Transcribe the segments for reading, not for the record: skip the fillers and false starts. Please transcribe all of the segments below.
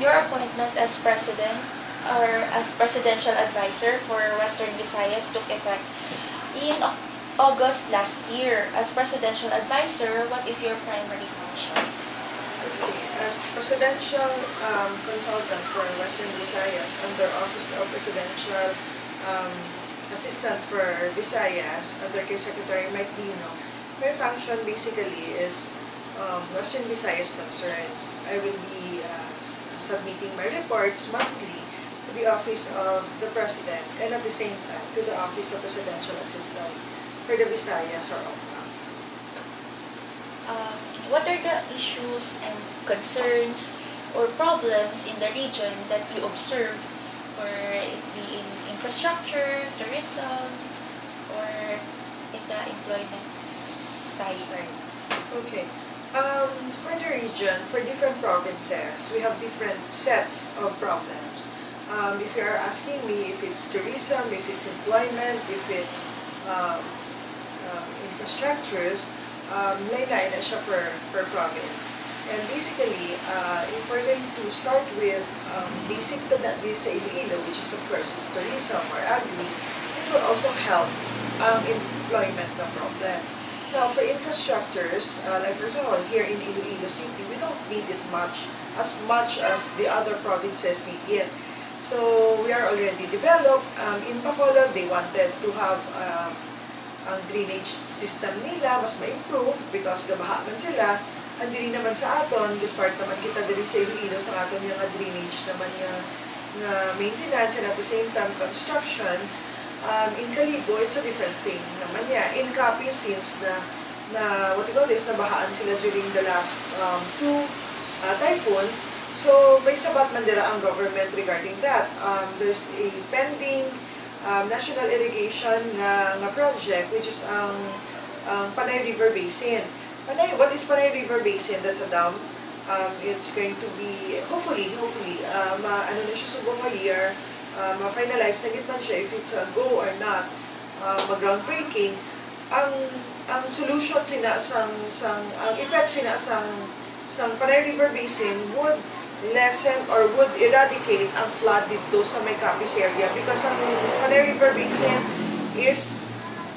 Your appointment as president or as presidential advisor for Western Visayas took effect in August last year. As presidential advisor, what is your primary function? Okay. As presidential consultant for Western Visayas under Office of Presidential Assistant for Visayas under kay Secretary Mike Dino, my function basically is Western Visayas concerns. I will be submitting my reports monthly to the Office of the President and at the same time to the Office of Presidential Assistant for the Visayas or OPAC. What are the issues and concerns or problems in the region that you observe, or it be in infrastructure, tourism, or in the employment side? Okay. For the region, for different provinces, we have different sets of problems. If you are asking me if it's tourism, if it's employment, if it's infrastructures, lain-lain na siya per province. And basically, if we're going to start with basic to that sa Iloilo, which is of course is tourism or agri, it will also help employment na problem. Now, for infrastructures, like for example, here in Iloilo City, we don't need it much as the other provinces need it. So, we are already developed. In Bacolod, they wanted to have ang drainage system nila, mas ma-improve because gabaha man sila. Andiri naman sa aton, start naman kita diri sa Iloilo sa aton yung drainage naman nga maintenance and at the same time constructions. In Calibo, it's a different thing naman niya. In Capiz, since what you call this, nabahaan sila during the last two typhoons, so may sabat man dira ang government regarding that. There's a pending national irrigation nga project, which is ang Panay River Basin. What is Panay River Basin? That's a dam. It's going to be, hopefully, ano na siya subong a year, ma-finalize na gitman siya if it's a go or not, mag-groundbreaking. Ang solution ang effect sang Panay River Basin would lessen or would eradicate ang flood dito sa may Capiz area because ang Panay River Basin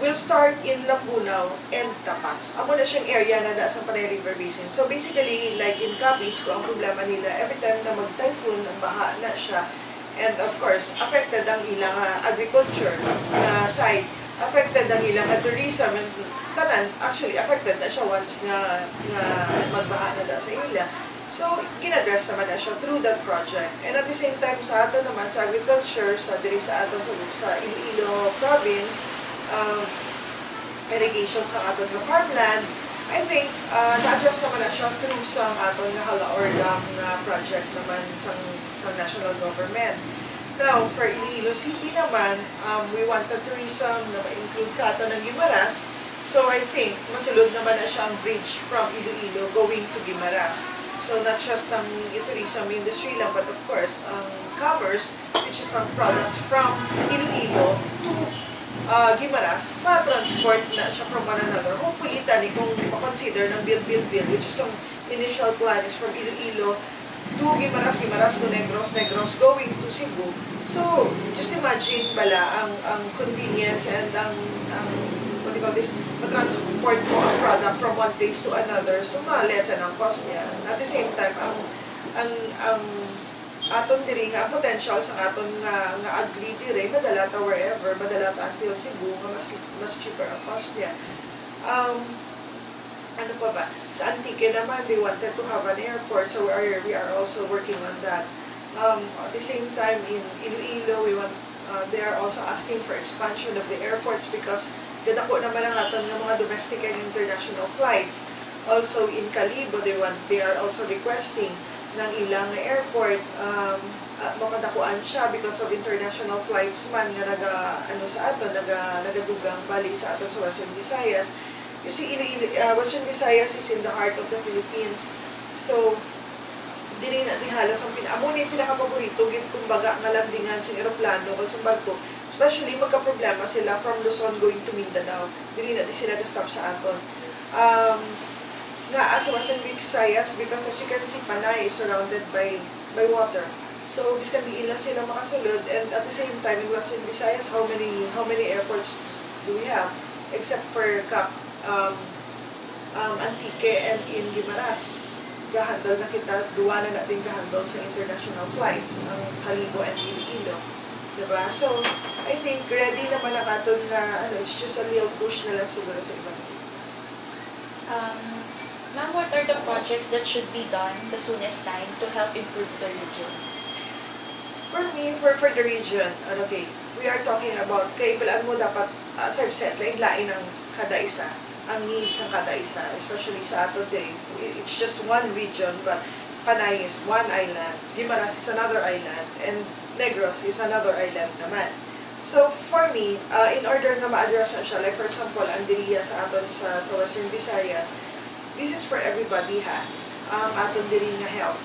will start in Lapunaw and Tapas. Amo na siyang area na sa Panay River Basin. So basically, like in Capiz, kung ang problema nila, every time na mag-typhoon, baha na siya. And of course, affected ang ilang agriculture side, affected ang ilang tourism, and tanan, actually affected na siya once nga magbaha na sa ila. So, ginadress naman na siya through that project. And at the same time, sa aton naman, sa agriculture, diri sa aton sa Iloilo province, irrigation sa aton nga farmland, I think, na-address naman na siya through sa aton nga hala or dam nga project naman sa national government. Now, for Iloilo City naman, we want the tourism na ma-include sa aton ng Guimaras. So, I think, masulod naman na siya ang bridge from Iloilo going to Guimaras. So, not just ang tourism industry lang, but of course, ang commerce, which is ang products from Iloilo to Guimaras, ma-transport na siya from one another. Hopefully, tani, kung ma-consider ng build, which is ang initial plan is from Iloilo to Guimaras to Negros, going to Cebu. So, just imagine bala ang convenience and ang what do you call this, matransport mo ang product from one place to another. So, ma-lessen ang cost niya. At the same time, ang aton diri nga potential sa aton nga agri dire madala ta wherever, madala ta until Cebu nga mas cheaper ang cost niya. Ano pa ba? Sa Antique naman, they wanted to have an airport, so we are also working on that. At the same time, in Iloilo, they are also asking for expansion of the airports because gadako naman ang aton nga mga domestic and international flights. Also in Calibo, they are also requesting ng ilang airport makadakuan siya because of international flights man nga nagadugang bali sa aton sa Western Visayas. You see, Western Visayas is in the heart of the Philippines. So, dili na halos ang amo ni pinakapaborito gid kumbaga nga landingan sa eroplano o sa barko, especially magka-problema sila from Luzon going to Mindanao. Dili na sila ga-stop sa aton. Nga as Western Visayas, because as you can see, Panay is surrounded by by water. So biskan diin lang sila makasulod, and at the same time in Western Visayas, how many airports do we have except for Antique and in Guimaras. Gahandle na kita, duwa na natin gahandle sa international flights ang Kalibo and Iloilo. Diba? So, I think ready naman na katon nga, it's just a little push na lang siguro sa ibang areas. Ma'am, what are the projects that should be done the soonest time to help improve the region? For me, for the region, okay, we are talking about, kaibalaan mo dapat, as I've said, lain-lain ang kada isa, ang needs ng kada isa, especially sa ato day. It's just one region, but Panay is one island, Guimaras is another island, and Negros is another island naman. So, for me, in order na ma-address na siya, like for example, ang diriya sa aton sa Western Visayas, this is for everybody ha, ang aton diri nga health.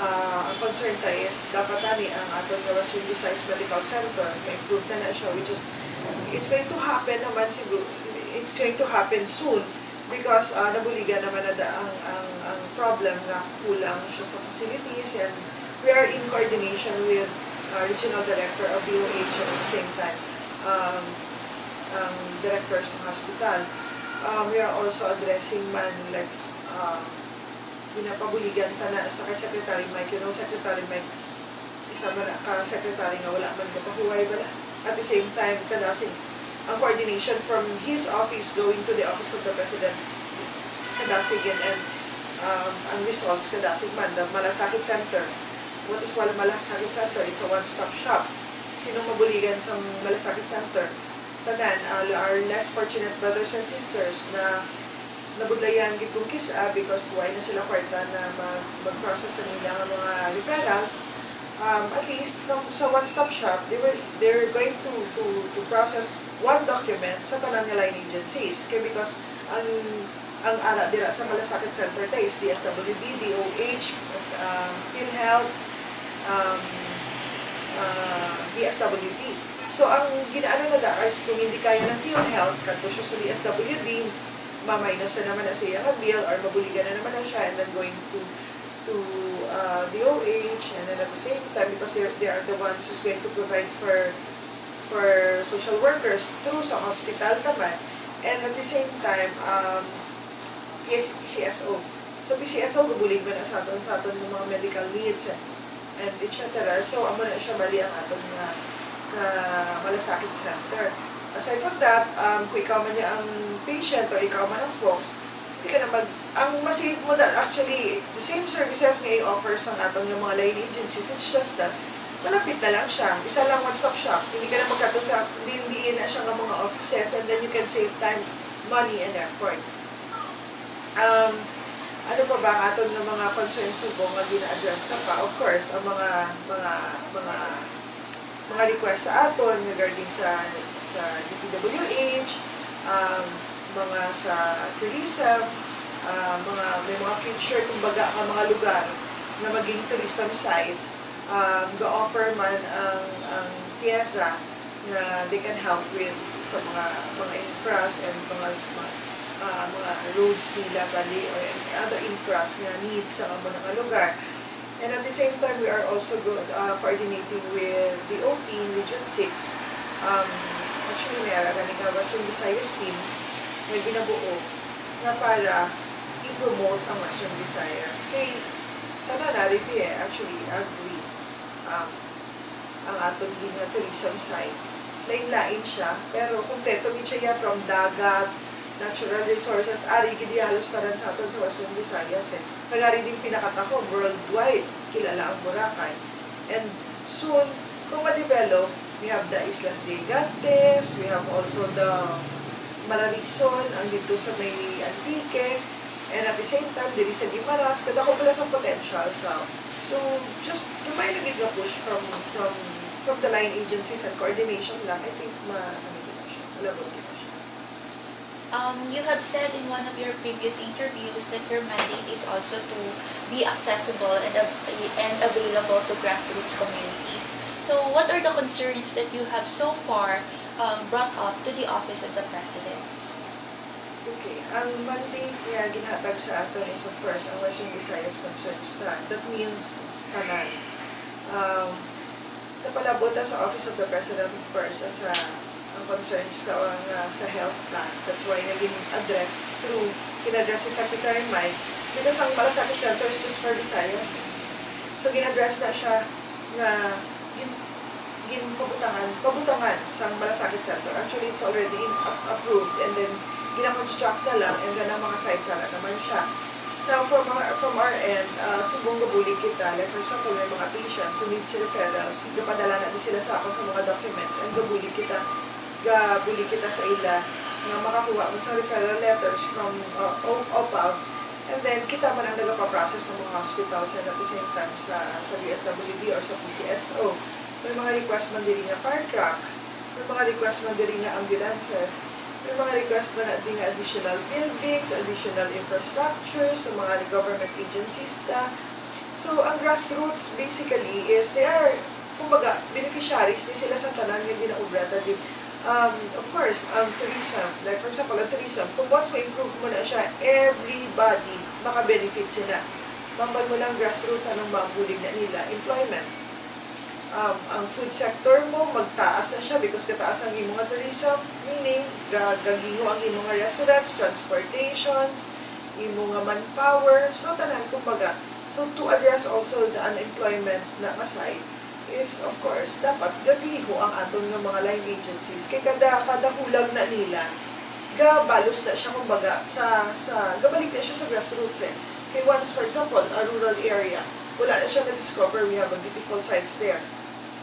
Ang concern tayo is dapat tani ang aton nga Western Visayas Medical Center ma-improve na siya, which is it's going to happen naman siguro, it's going to happen soon because nabuligan naman na ang problem nga kulang siya sa facilities, and we are in coordination with Regional Director of DOH and at the same time directors ng hospital. We are also addressing man like binapabuligan ta na sa kay Secretary Mike, Secretary Mike, isa man ka-secretary nga wala man kapahuway bala. At the same time, kadasig, ang coordination from his office going to the office of the President, kadasig and ang results kadasig man, the Malasakit Center. What is Malasakit Center? It's a one-stop shop. Sino mabuligan sa Malasakit Center? Tanan, our less fortunate brothers and sisters na nabudlayan gid kung kisa because why na sila kwarta na mag-process sa nila ng mga referrals. At least from sa one-stop shop, they're going to process one document sa tanan nga line agencies. Kaya because ang ara dira sa Malasakit Center tayo is DSWD, DOH, PhilHealth, DSWD. So ang ginaano na da is kung hindi kaya ng PhilHealth, kanto siya sa DSWD, ma-minus na naman na siya ang bill or mabuligan na naman na siya, and then going to DOH, and then at the same time because they are the ones who's going to provide for social workers through sa hospital naman, and at the same time PCSO. So PCSO gubulig man na sa aton ng mga medical needs and etc. So amo na siya bali ang aton nga Malasakit Center. Aside from that, kung ikaw man niya ang patient or ikaw man ang folks, hindi ka na ang masave mo that actually, the same services nga i-offer sa atong yung mga line agencies, it's just that, malapit na lang siya. Isa lang one-stop shop. Hindi ka na magkato sa, hindi na siya ng mga offices, and then you can save time, money, and effort. Ano pa ba ang aton ng mga concerns subong nga gina-address na pa? Of course, ang mga request sa aton regarding sa DPWH, mga sa tourism, may mga future kumbaga mga lugar na maging tourism sites, ga-offer man ang TIEZA na they can help with sa mga infras and mga roads nila bali or other infras nga needs sa mga lugar. And at the same time, we are also coordinating with the OT in Region 6. Actually, may ganing nga Western Visayas team na ginabuo na para i-promote ang Western Visayas. Kay tanan nariti actually, agree ang atong nga tourism sites. Lain-lain siya, pero kompleto siya from dagat, natural resources, ari gidi halos tanan sa aton sa Western Visayas Kagari din pinakatako worldwide, kilala ang Boracay. And soon, kung ma-develop, we have the Islas de Gigantes, we have also the Mararison, ang dito sa may Antique, and at the same time, diri sa Guimaras, kada ko pala sa potential sa. So, just kamay na nga push from the line agencies and coordination lang, I think malabot kita siya. You have said in one of your previous interviews that your mandate is also to be accessible and available to grassroots communities. So, what are the concerns that you have so far brought up to the Office of the President? Okay, ang mandate niya ginhatag sa aton is of course ang Western Visayas Concerns Stand. That means naabot sa Office of the President, of course, sa ang concerns daw sa health plan. That's why naging address through kinaddress si Secretary Mike because ang malasakit center is just for Visayas. So ginaddress na siya na pabutangan sa malasakit center. Actually, it's already approved and then gina-construct na lang and then ang mga sites na naman siya. Now, from our end, subong gabuli kita, like for example, may mga patients who needs referrals, gapadala na din sila sa akon sa mga documents and gabuli kita sa ila na makakuha mo sa referral letters from OPAV and then kita man ang nagapaprocess sa mga hospitals and at the same time sa DSWD or sa PCSO. May mga request man din nga fire trucks, may mga request man din nga ambulances, may mga request man din nga additional buildings, additional infrastructure sa mga government agencies na. So, ang grassroots basically is they are, kumbaga, beneficiaries din sila sa tanan yung ginaubrata din. Of course, tourism, like for example, ang tourism, kung once ma-improve mo na siya, everybody maka-benefit sila. Bambal mo lang grassroots, anong mabulig na nila, employment. Ang food sector mo, magtaas na siya because kataas ang imong tourism, meaning, gagiho ang imong restaurants, transportations, imong manpower, so tanan, kumbaga. So, to address also the unemployment na aside, is of course dapat gagiho ang aton nga mga line agencies kay kada hulag na nila gabalos na siya kumbaga sa gabalik na siya sa grassroots kay once for example a rural area wala na siya na-discover, we have a beautiful sites there,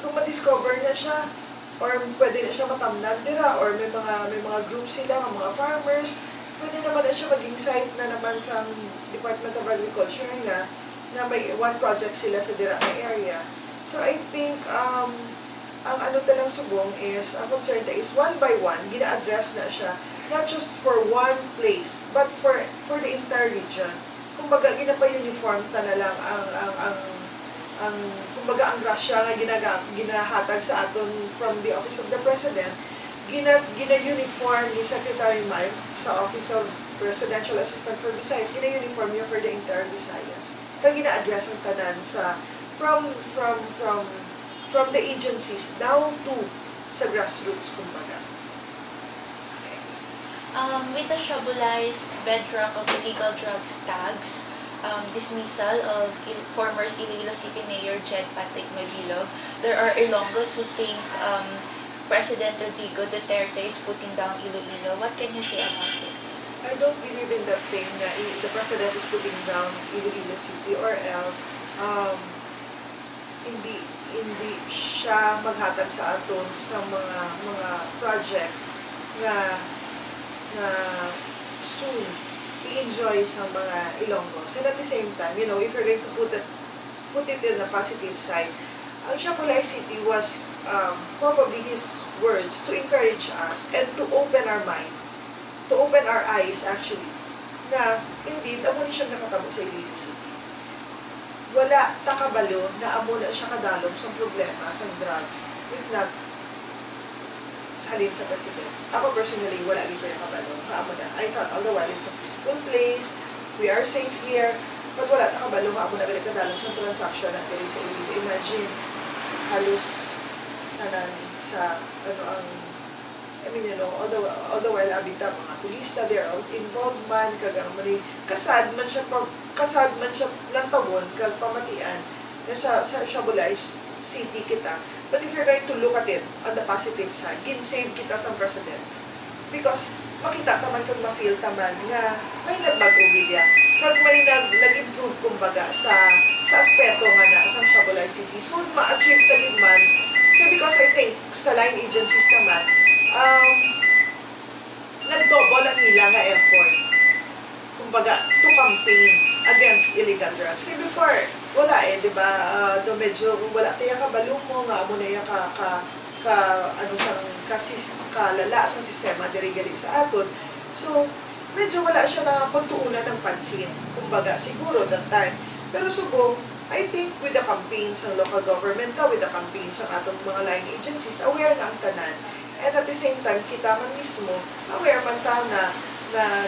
kung ma-discover na siya or pwede na siya matamnan dira or may mga groups sila mga farmers, pwede naman na siya maging site na naman sa Department of Agriculture na may one project sila sa dira na area. So, I think, ang ano talang subong is, ang concern is one by one, gina-address na siya, not just for one place, but for the entire region. Kumbaga, ginapa-uniform ta na lang kumbaga, ang grasya nga ginahatag sa aton from the Office of the President, gina-uniform ni Secretary Mike sa Office of Presidential Assistant for Visayas, gina-uniform niya for the entire Visayas. Kaya gina-address ang tanan sa from the agencies down to sa grassroots, kumbaga. Okay. With the shabulized bedrock of illegal drugs tags, dismissal of former Iloilo City Mayor Jed Patrick Mabilog, there are Ilonggas who think President Rodrigo Duterte is putting down Iloilo. What can you say about this? I don't believe in that thing na the President is putting down Iloilo City or else hindi siya maghatag sa aton sa mga projects na soon i-enjoy sa mga Ilonggos. And at the same time, if you're going to put it in a positive side, ang Siapolay City was probably his words to encourage us and to open our mind, to open our eyes actually, na indeed, amo ni siya nakatabo sa Iloilo City. Wala takabalo na amo na siya kadalom sa problema sa drugs, if not sa halin sa President. Ako personally, wala din ko nakabalo. Kaamo na. I thought all the while it's a peaceful place, we are safe here, but wala takabalo nga amo na galit kadalom sa transaction na diri sa Iloilo. Imagine, halos tanan sa all the while abita mga turista, they are involved man, kagang mali, kasad man siya lang tawon, kag pamatian, sa Siapolay City kita. But if you're going to look at it on the positive side, gin-save kita sa President. Because makita taman kag ma-feel taman nga may nagbago-gid ya. Kag may nag-improve kumbaga sa aspeto nga na sa Siapolay City. Soon ma-achieve tagid man. Because I think sa line agencies naman, nag-double ang ila nga effort. Kumbaga, to campaign against illegal drugs. Kaya before, wala di ba? Medyo wala tayo kabalo mo nga amo na ya kalala sa sistema diri-diri sa aton. So, medyo wala siya na pagtuunan ng pansin. Kumbaga, siguro that time. Pero subong, I think with the campaigns ng local government, with the campaigns ng atong mga line agencies, aware na ang tanan. And at the same time, kita man mismo, aware man ta na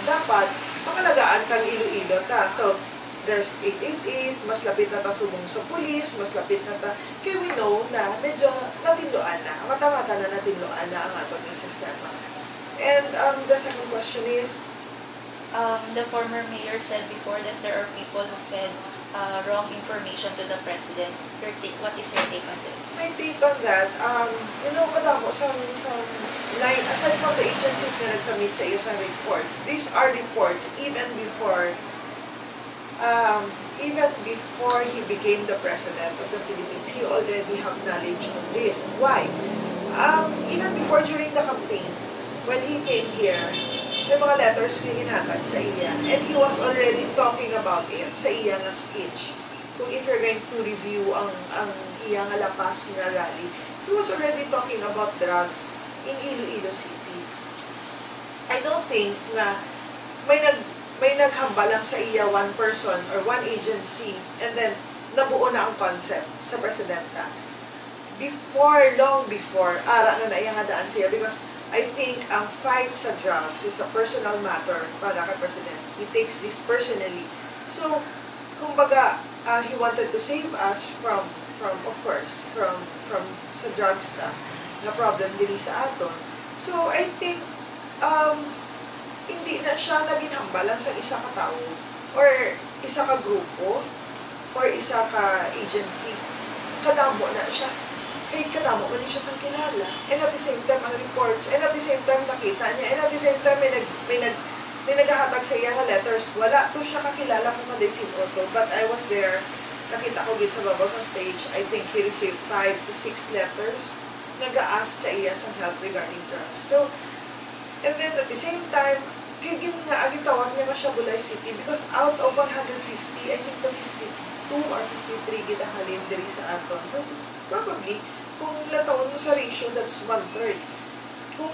dapat pangalagaan tang Iloilo ta. So, there's 888, mas lapit na ta sumong sa pulis, mas lapit na ta, kaya we know na medyo natinloan na, mata-mata na natinloan na ang ato ng sistema. And the second question is, The former mayor said before that there are people who fed wrong information to the president. What is your take on this? my take on that, kadamo aside from the agencies na nagsubmit sa iyo sa reports, these are reports even before he became the president of the Philippines. He already have knowledge of this. Why? Even before, during the campaign, when he came here, may mga letters yung inhatag sa iya. And he was already talking about it sa iya nga speech. Kung if you're going to review ang iya nga lapas nga rally, he was already talking about drugs in Iloilo City. I don't think nga may naghamba lang sa iya one person or one agency and then nabuo na ang concept sa presidenta. Long before, ara na iya nga daan siya because I think ang fight sa drugs is a personal matter para kay President. He takes this personally. So, kumbaga, he wanted to save us from sa drugs na problem dili sa aton. So, I think, hindi na siya naging hamba lang sa isa ka tao or isa ka grupo or isa ka agency. Kadamo na siya. Kahit kadamo, mali siya sang kilala. And at the same time, ang reports, and at the same time, nakita niya, and at the same time, may naghahatag sa iya nga letters. Wala to siya kakilala kung kaday sino to. But I was there, nakita ko git sa babaw sa stage, I think he received 5 to 6 letters nag-a-ask sa iya some help regarding drugs. So, and then at the same time, kaya aging tawag niya nga siya Bulay City because out of 150, I think the 52 or 53 kita halin diri sa aton. So, probably, kung latawon mo sa ratio, that's 1/3. Kung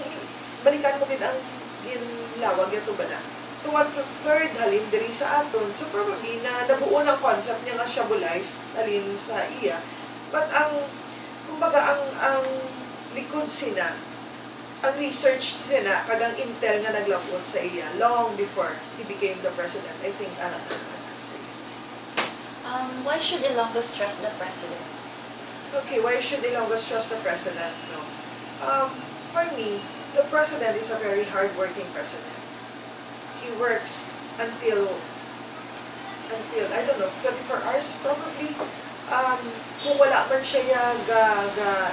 balikan mo gid ang ginlawag yato ba na. So 1/3 halin diri sa aton. So probably na nabuo ng concept niya nga siya Bulays halin sa iya. But kumbaga ang likod sina, ang research sina kagang intel nga naglapot sa iya long before he became the president. I think sa iya. Why should Ilongga trust the president? Okay, why should Ilongga trust the president? No. For me, the president is a very hardworking president. He works until I don't know, 24 hours probably. Kung wala man siya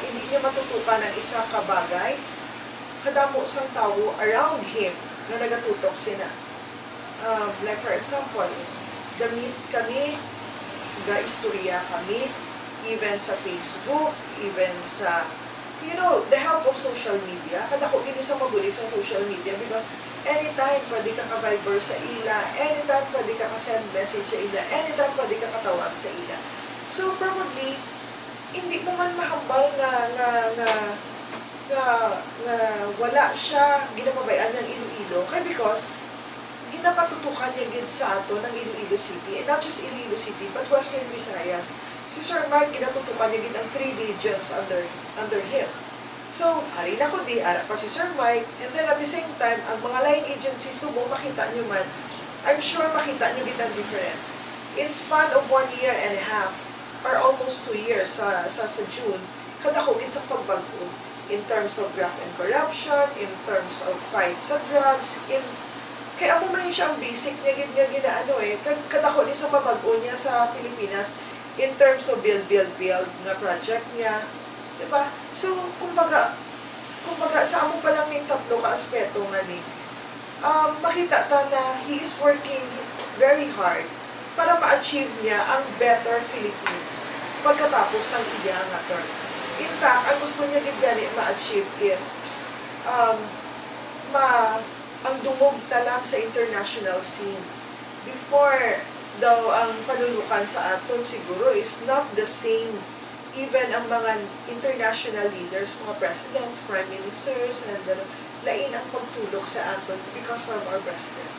hindi niya matutukan ng isa ka bagay, kadamo sang tao around him na nagatutok sina. Like for example, gamit kami, istorya kami, even sa Facebook, even sa, the help of social media. Kadako gini sa mabulig sa social media because anytime pwede ka ka-Viber sa ila, anytime pwede ka ka-send message sa ila, anytime pwede ka katawag sa ila. So probably, hindi mo man mahambal nga wala siya ginapabayaan ng Iloilo. Kaya because, ginapatutukan niya gid sa ato ng Iloilo City. And not just Iloilo City, but Western Visayas. Si Sir Mark, ginatutukan niya gid ang 3 regions under him. So, hari na ko ara pa si Sir Mike, and then at the same time, ang mga line agencies, subo makita niyo man, I'm sure makita niyo gid ang difference. In span of 1 year and a half, or almost 2 years sa June, kadako gid sa pagbago in terms of graft and corruption, in terms of fight sa drugs, kaya mo man siya ang basic niya gid nga ginaano kadako ni sa pabago niya sa Pilipinas, in terms of build nga project niya, di ba? So, kumbaga sa amo pa lang ng tatlo ka aspeto nga ni, makita ta na he is working very hard para ma-achieve niya ang better Philippines pagkatapos ng iya nga term. In fact, ang gusto niya gid gani ma-achieve is ang dungog talang sa international scene. Before daw ang panulukan sa aton siguro is not the same. Even ang mga international leaders, mga presidents, prime ministers, and lain ang pagtulok sa aton because of our president.